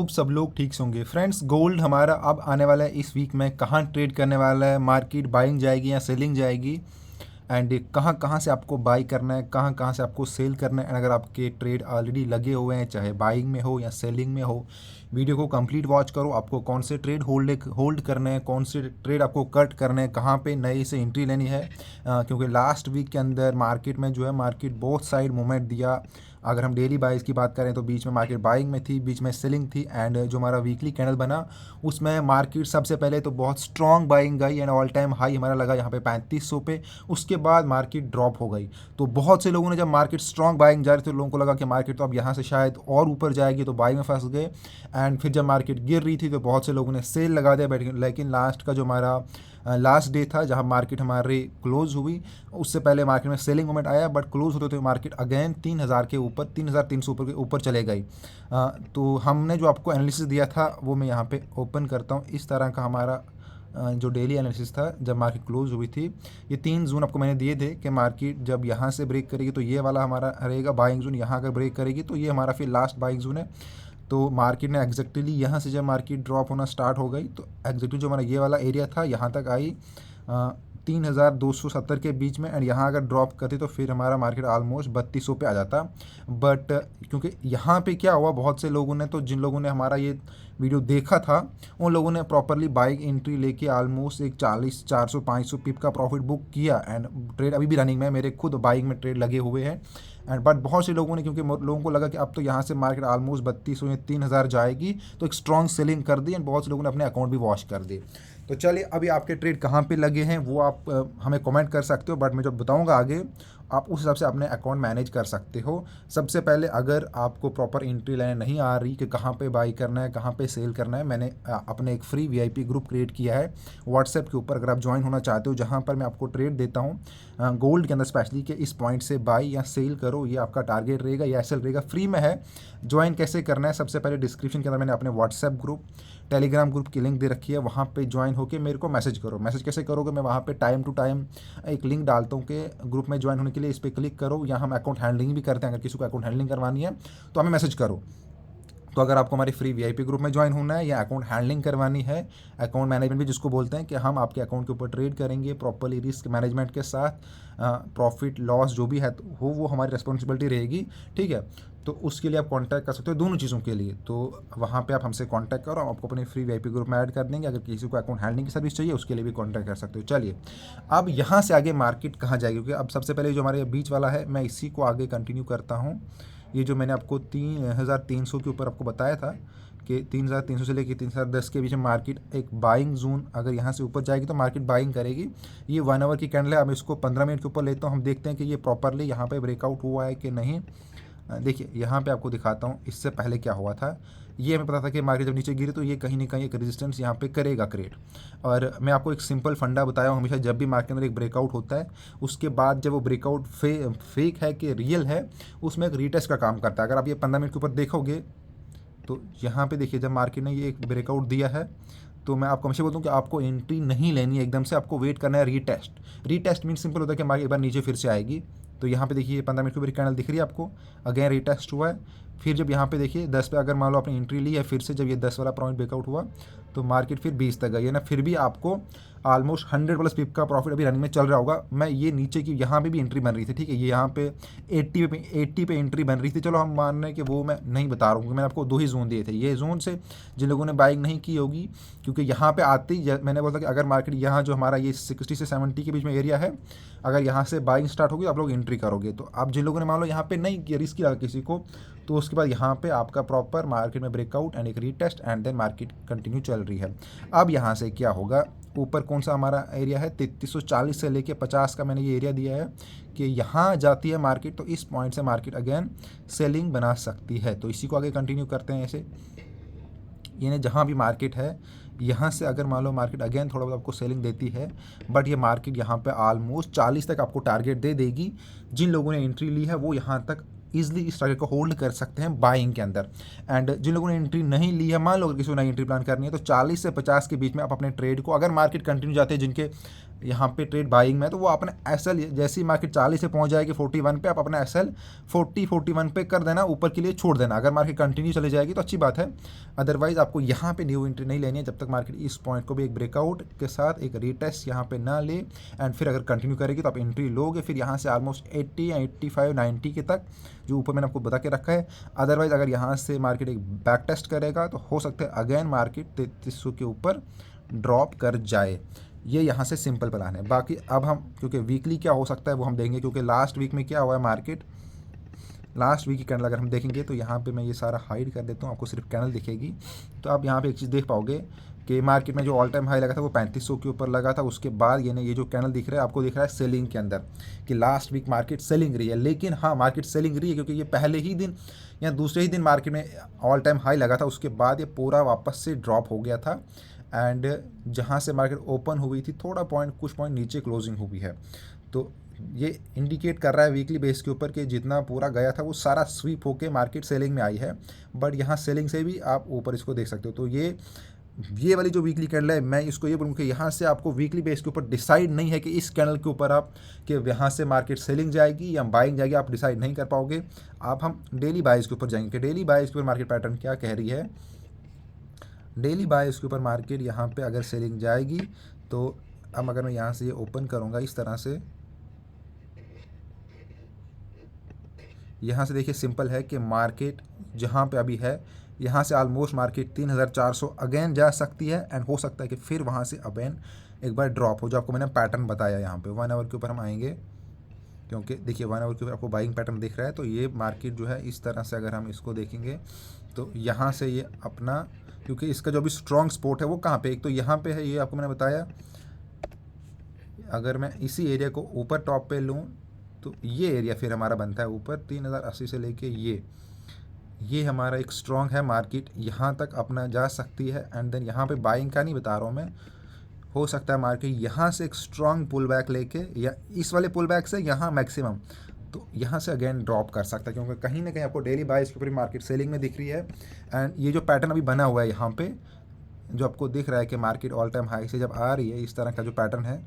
Hope सब लोग ठीक से होंगे। फ्रेंड्स, गोल्ड हमारा अब आने वाला है इस वीक में कहाँ ट्रेड करने वाला है, मार्केट बाइंग जाएगी या सेलिंग जाएगी, एंड कहाँ कहाँ से आपको बाई करना है, कहाँ कहाँ से आपको सेल करना है। एंड अगर आपके ट्रेड ऑलरेडी लगे हुए हैं, चाहे बाइंग में हो या सेलिंग में हो, वीडियो को कंप्लीट वॉच करो। आपको कौन से ट्रेड होल्ड करने हैं, कौन से ट्रेड आपको कट करने हैं, कहाँ पे नई से एंट्री लेनी है, क्योंकि लास्ट वीक के अंदर मार्केट में जो है मार्केट बोथ साइड मूवमेंट दिया। अगर हम डेली बाइज की बात करें तो बीच में मार्केट बाइंग में थी, बीच में सेलिंग थी, एंड जो हमारा वीकली कैंडल बना उसमें मार्केट सबसे पहले तो बहुत स्ट्रॉन्ग बाइंग गई एंड ऑल टाइम हाई हमारा लगा यहाँ पे 3500 पे। उसके बाद मार्केट ड्रॉप हो गई। तो बहुत से लोगों ने जब मार्केट स्ट्रॉन्ग बाइंग जा रही तो लोगों को लगा कि मार्केट तो अब यहाँ से शायद और ऊपर जाएगी, तो बाइंग में फंस गए। एंड फिर जब मार्केट गिर रही थी तो बहुत से लोगों ने सेल लगा दिया, लेकिन लास्ट का जो हमारा लास्ट डे था जहां मार्केट हमारी क्लोज हुई, उससे पहले मार्केट में सेलिंग मोमेंट आया, बट क्लोज होते हुए मार्केट अगेन 3000 के ऊपर, 3300 ऊपर के ऊपर चले गई। तो हमने जो आपको एनालिसिस दिया था वो मैं यहाँ पे ओपन करता हूँ। इस तरह का हमारा जो डेली एनालिसिस था जब मार्केट क्लोज हुई थी, ये 3 जून आपको मैंने दिए थे कि मार्केट जब यहाँ से ब्रेक करेगी तो ये वाला हमारा रहेगा बाइंग जोन, यहाँ अगर ब्रेक करेगी तो ये हमारा फिर लास्ट बाइंग जोन है। तो मार्केट ने एग्जैक्टली यहाँ से जब मार्केट ड्रॉप होना स्टार्ट हो गई तो एग्जैक्टली जो हमारा ये वाला एरिया था यहाँ तक आई 3270 के बीच में, एंड यहाँ अगर ड्रॉप करती तो फिर हमारा मार्केट ऑलमोस्ट 3200 पे आ जाता। बट क्योंकि यहाँ पे क्या हुआ, बहुत से लोगों ने, तो जिन लोगों ने हमारा ये वीडियो देखा था उन लोगों ने प्रॉपरली बाइंग एंट्री लेके ऑलमोस्ट एक 400 पिप का प्रॉफिट बुक किया, एंड ट्रेड अभी भी रनिंग में है, मेरे खुद बाइंग में ट्रेड लगे हुए हैं। एंड बट बहुत से लोगों ने, क्योंकि लोगों को लगा कि अब तो यहाँ से मार्केट ऑलमोस्ट 3200 या 3000 जाएगी, तो एक स्ट्रॉन्ग सेलिंग कर दी, एंड बहुत से लोगों ने अपने अकाउंट भी वॉश कर दिए। तो चलिए, अभी आपके ट्रेड कहाँ पे लगे हैं वो आप हमें कमेंट कर सकते हो, बट मैं जब बताऊंगा आगे आप उस हिसाब से अपने अकाउंट मैनेज कर सकते हो। सबसे पहले अगर आपको प्रॉपर एंट्री लाइन नहीं आ रही कि कहाँ पे बाई करना है, कहाँ पे सेल करना है, मैंने अपने एक फ्री वीआईपी ग्रुप क्रिएट किया है व्हाट्सएप के ऊपर। अगर आप ज्वाइन होना चाहते हो, जहाँ पर मैं आपको ट्रेड देता हूँ गोल्ड के अंदर स्पेशली कि इस पॉइंट से बाई या सेल करो, ये आपका टारगेट रहेगा या एसएल रहेगा, फ्री में है। ज्वाइन कैसे करना है, सबसे पहले डिस्क्रिप्शन के अंदर मैंने अपने व्हाट्सएप ग्रुप, टेलीग्राम ग्रुप की लिंक दे रखी है, वहाँ पे ज्वाइन होकर मेरे को मैसेज करो। मैसेज कैसे करोगे, मैं वहाँ पे टाइम टू टाइम एक लिंक डालता हूँ कि ग्रुप में ज्वाइन होने के लिए इस पर क्लिक करो। यहाँ हम अकाउंट हैंडलिंग भी करते हैं, अगर किसी को अकाउंट हैंडलिंग करवानी है तो हमें मैसेज करो। तो अगर आपको हमारे फ्री वीआईपी ग्रुप में ज्वाइन होना है या अकाउंट हैंडलिंग करवानी है, अकाउंट मैनेजमेंट भी जिसको बोलते हैं, कि हम आपके अकाउंट के ऊपर ट्रेड करेंगे प्रॉपरली रिस्क मैनेजमेंट के साथ, प्रॉफिट लॉस जो भी है हो वो हमारी रिस्पॉन्सिबिलिटी रहेगी, ठीक है। तो उसके लिए आप कांटेक्ट कर सकते हो दोनों चीज़ों के लिए। तो वहाँ पे आप हमसे कांटेक्ट करो, आपको अपने फ्री वीआईपी ग्रुप में ऐड कर देंगे। अगर किसी को अकाउंट हैंडलिंग की सर्विस चाहिए उसके लिए भी कांटेक्ट कर सकते हो। चलिए, अब यहाँ से आगे मार्केट कहाँ जाएगी, क्योंकि अब सबसे पहले जो हमारे बीच वाला है मैं इसी को आगे कंटिन्यू करता हूँ। ये जो मैंने आपको 3300 के ऊपर आपको बताया था कि 3300 से लेकर 3010 के बीच में मार्केट एक बाइंग जोन, अगर यहाँ से ऊपर जाएगी तो मार्केट बाइंग करेगी। ये 1 आवर की कैंडल है, अब इसको 15 मिनट के ऊपर लेता हूँ, हम देखते हैं कि ये प्रॉपरली यहाँ पे ब्रेकआउट हुआ है कि नहीं। देखिए यहाँ पे आपको दिखाता हूँ इससे पहले क्या हुआ था। ये हमें पता था कि मार्केट जब नीचे गिरी तो ये कहीं ना कहीं एक रेजिस्टेंस यहाँ पे करेगा क्रिएट। और मैं आपको एक सिंपल फंडा बताया हूँ, हमेशा जब भी मार्केट के अंदर एक ब्रेकआउट होता है उसके बाद जब वो ब्रेकआउट फेक है कि रियल है, उसमें एक रीटेस्ट का काम करता है। अगर आप ये 15 मिनट के ऊपर देखोगे तो यहाँ पे देखिए जब मार्केट ने ये एक ब्रेकआउट दिया है तो मैं आपको हमेशा बोलता हूँ कि आपको एंट्री नहीं लेनी है एकदम से, आपको वेट करना है रीटेस्ट मीन सिंपल होता है कि मार्केट एक बार नीचे फिर से आएगी। तो यहाँ पे देखिए 15 मिनट की ऊपर कैंडल दिख रही है आपको, अगेन रीटेस्ट हुआ है। फिर जब यहाँ पे देखिए 10 पे अगर मान लो आपने एंट्री ली है, फिर से जब ये 10 वाला पॉइंट ब्रेकआउट हुआ तो मार्केट फिर 20 तक गई है ना, फिर भी आपको ऑलमोस्ट 100 प्लस पिप का प्रॉफिट अभी रनिंग में चल रहा होगा। मैं ये नीचे की यहाँ पे भी एंट्री बन रही थी, ठीक है, ये यहाँ पे 80 पे एंट्री बन रही थी। चलो हम मान रहे हैं कि वो मैं नहीं बता रहा हूँ, क्योंकि मैंने आपको 2 ही जोन दिए थे। ये जोन से जिन लोगों ने बाइंग नहीं की होगी, क्योंकि यहाँ पे आते ही मैंने बोला कि अगर मार्केट यहाँ जो हमारा ये 60 से 70 के बीच में एरिया है, अगर यहाँ से बाइंग स्टार्ट होगी आप लोग एंट्री करोगे। तो आप जिन लोगों ने मान लो यहाँ पे नहीं किया, रिस्क किया किसी को, तो उसके बाद यहाँ पे आपका प्रॉपर मार्केट में ब्रेकआउट एंड एक retest and then market continue चल रही है। अब यहाँ से क्या होगा, ऊपर कौन सा हमारा एरिया है 3340 से लेके 50 का मैंने ये एरिया दिया है कि यहाँ जाती है मार्केट, तो इस पॉइंट से मार्केट अगेन सेलिंग बना सकती है। तो इसी को आगे कंटिन्यू करते हैं ऐसे, यानी जहाँ भी मार्केट है यहाँ से अगर मान लो मार्केट अगेन थोड़ा बहुत आपको सेलिंग देती है, बट ये मार्केट यहाँ पे ऑलमोस्ट 40 तक आपको टारगेट दे देगी। जिन लोगों ने एंट्री ली है वो यहाँ तक ईजिली इस टारगेट को होल्ड कर सकते हैं बाइंग के अंदर। एंड जिन लोगों ने एंट्री नहीं ली है, मान लो अगर किसी को नई एंट्री प्लान करनी है, तो 40 से 50 के बीच में आप अपने ट्रेड को, अगर मार्केट कंटिन्यू जाते हैं जिनके यहाँ पे ट्रेड बाइंग में, तो वो अपने एसएल जैसे ही मार्केट 40 से पहुँच जाएगी 41 पे, आप अपना एसएल 41 पे कर देना, ऊपर के लिए छोड़ देना। अगर मार्केट कंटिन्यू चली जाएगी तो अच्छी बात है, अदरवाइज आपको यहाँ पे न्यू एंट्री नहीं लेनी है जब तक मार्केट इस पॉइंट को भी एक ब्रेकआउट के साथ एक रीटेस्ट यहाँ पे ना ले। एंड फिर अगर कंटिन्यू करेगी तो आप एंट्री लोगे फिर यहाँ से ऑलमोस्ट 80 या 85 90 के तक, जो ऊपर मैंने आपको बता के रखा है। अदरवाइज अगर यहाँ से मार्केट एक बैक टेस्ट करेगा तो हो सकता है अगेन मार्केट 3300 के ऊपर ड्रॉप कर जाए। ये यहाँ से सिंपल प्लान है। बाकी अब हम, क्योंकि वीकली क्या हो सकता है वो हम देखेंगे, क्योंकि लास्ट वीक में क्या हुआ है मार्केट, लास्ट वीक की कैंडल अगर हम देखेंगे तो यहाँ पे मैं ये सारा हाइड कर देता हूँ, आपको सिर्फ कैंडल दिखेगी। तो आप यहाँ पे एक चीज़ देख पाओगे कि मार्केट में जो ऑल टाइम हाई लगा था वो 3500 के ऊपर लगा था। उसके बाद ये जो कैंडल दिख रहा है आपको, दिख रहा है सेलिंग के अंदर, कि लास्ट वीक मार्केट सेलिंग रही है। लेकिन हाँ, मार्केट सेलिंग रही है क्योंकि ये पहले ही दिन या दूसरे ही दिन मार्केट में ऑल टाइम हाई लगा था, उसके बाद ये पूरा वापस से ड्रॉप हो गया था। एंड जहाँ से मार्केट ओपन हुई थी थोड़ा कुछ पॉइंट नीचे क्लोजिंग हुई है। तो ये इंडिकेट कर रहा है वीकली बेस के ऊपर कि जितना पूरा गया था वो सारा स्वीप होके मार्केट सेलिंग में आई है। बट यहाँ सेलिंग से भी आप ऊपर इसको देख सकते हो। तो ये वाली जो वीकली कैंडल है, मैं इसको ये बोलूँ कि यहाँ से आपको वीकली बेस के ऊपर डिसाइड नहीं है कि इस कैंडल के ऊपर आप कि यहाँ से मार्केट सेलिंग जाएगी या बाइंग जाएगी, आप डिसाइड नहीं कर पाओगे। आप हम डेली बाइज के ऊपर जाएंगे कि डेली बाइज के ऊपर मार्केट पैटर्न क्या कह रही है। डेली बाइज के ऊपर मार्केट यहाँ पे अगर सेलिंग जाएगी तो अब अगर मैं यहाँ से ये ओपन करूँगा इस तरह से, यहाँ से देखिए सिंपल है कि मार्केट जहाँ पे अभी है यहाँ से ऑलमोस्ट मार्केट 3400 अगेन जा सकती है। एंड हो सकता है कि फिर वहाँ से अगेन एक बार ड्रॉप हो, जो आपको मैंने पैटर्न बताया। यहाँ पे 1 आवर के ऊपर हम आएंगे, क्योंकि देखिए 1 आवर के ऊपर आपको बाइंग पैटर्न दिख रहा है। तो ये मार्केट जो है इस तरह से अगर हम इसको देखेंगे तो यहाँ से ये अपना, क्योंकि इसका जो भी स्ट्रॉन्ग स्पॉट है वो कहाँ पे, एक तो यहाँ पे है, ये आपको मैंने बताया। अगर मैं इसी एरिया को ऊपर टॉप पे लूँ तो ये एरिया फिर हमारा बनता है ऊपर 3080 से लेके ये हमारा एक स्ट्रॉन्ग है। मार्केट यहाँ तक अपना जा सकती है। एंड देन यहाँ पे बाइंग का नहीं बता रहा हूँ मैं, हो सकता है मार्केट यहाँ से एक स्ट्रॉन्ग पुल बैक लेके या इस वाले पुल बैक से यहाँ मैक्सिमम, तो यहाँ से अगेन ड्रॉप कर सकता है, क्योंकि कहीं ना कहीं आपको डेली बाइज के ऊपर मार्केट सेलिंग में दिख रही है। एंड ये जो पैटर्न अभी बना हुआ है यहाँ पे, जो आपको दिख रहा है कि मार्केट ऑल टाइम हाई से जब आ रही है, इस तरह का जो पैटर्न है,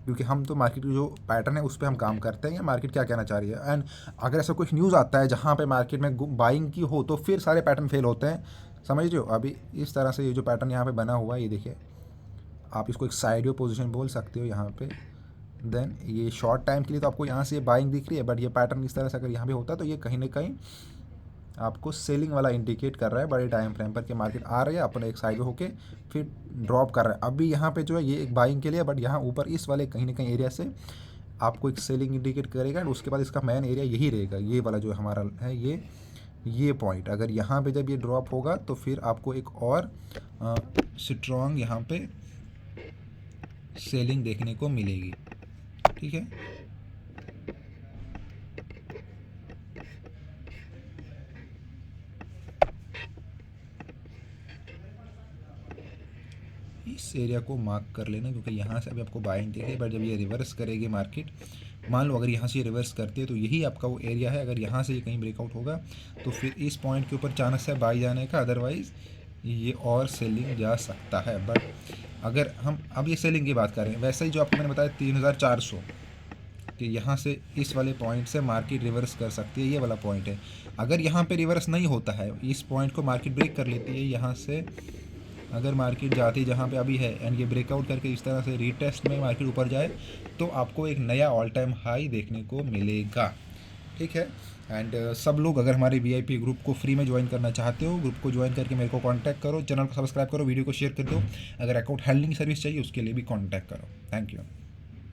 क्योंकि हम तो मार्केट की जो पैटर्न है उस पर हम काम करते हैं या मार्केट क्या कहना चाह रही है। एंड अगर ऐसा कुछ न्यूज़ आता है जहाँ पे मार्केट में बाइंग की हो तो फिर सारे पैटर्न फेल होते हैं, समझ रहे हो। अभी इस तरह से ये जो पैटर्न यहाँ पे बना हुआ है, ये देखिए, आप इसको एक साइड पोजीशन बोल सकते हो यहाँ पे। देन ये शॉर्ट टाइम के लिए तो आपको यहाँ से बाइंग दिख रही है, बट ये पैटर्न इस तरह से अगर यहाँ पे होता है तो ये कहीं ना कहीं आपको सेलिंग वाला इंडिकेट कर रहा है बड़े टाइम फ्रेम पर, कि मार्केट आ रही है अपने एक साइड होके फिर ड्रॉप कर रहा है। अभी यहाँ पे जो है ये एक बाइंग के लिए, बट यहाँ ऊपर इस वाले कहीं ना कहीं एरिया से आपको एक सेलिंग इंडिकेट करेगा। एंड उसके बाद इसका मेन एरिया यही रहेगा, ये वाला जो हमारा है ये पॉइंट। अगर यहाँ पे जब ये ड्रॉप होगा तो फिर आपको एक और स्ट्रॉन्ग यहाँ पे सेलिंग देखने को मिलेगी, ठीक है। इस एरिया को मार्क कर लेना, क्योंकि यहाँ से अभी आपको बाइंग दिख रही है, बट जब ये रिवर्स करेगी मार्केट, मान लो अगर यहाँ से ये रिवर्स करती है तो यही आपका वो एरिया है। अगर यहाँ से ये कहीं ब्रेकआउट होगा तो फिर इस पॉइंट के ऊपर चांस है बाई जाने का, अदरवाइज़ ये और सेलिंग जा सकता है। बट अगर हम अब ये सेलिंग की बात कर रहे हैं, वैसे ही जो आपको मैंने बताया 3400 कि यहाँ से इस वाले पॉइंट से मार्केट रिवर्स कर सकती है, ये वाला पॉइंट है। अगर यहाँ पे रिवर्स नहीं होता है, इस पॉइंट को मार्केट ब्रेक कर लेती है, यहाँ से अगर मार्केट जाती जहाँ पे अभी है एंड ये ब्रेकआउट करके इस तरह से रीटेस्ट में मार्केट ऊपर जाए, तो आपको एक नया ऑल टाइम हाई देखने को मिलेगा, ठीक है। एंड सब लोग अगर हमारे VIP ग्रुप को फ्री में ज्वाइन करना चाहते हो, ग्रुप को ज्वाइन करके मेरे को कांटेक्ट करो, चैनल को सब्सक्राइब करो, वीडियो को शेयर कर दो। अगर अकाउंट हैंडलिंग सर्विस चाहिए उसके लिए भी कांटेक्ट करो। Thank you.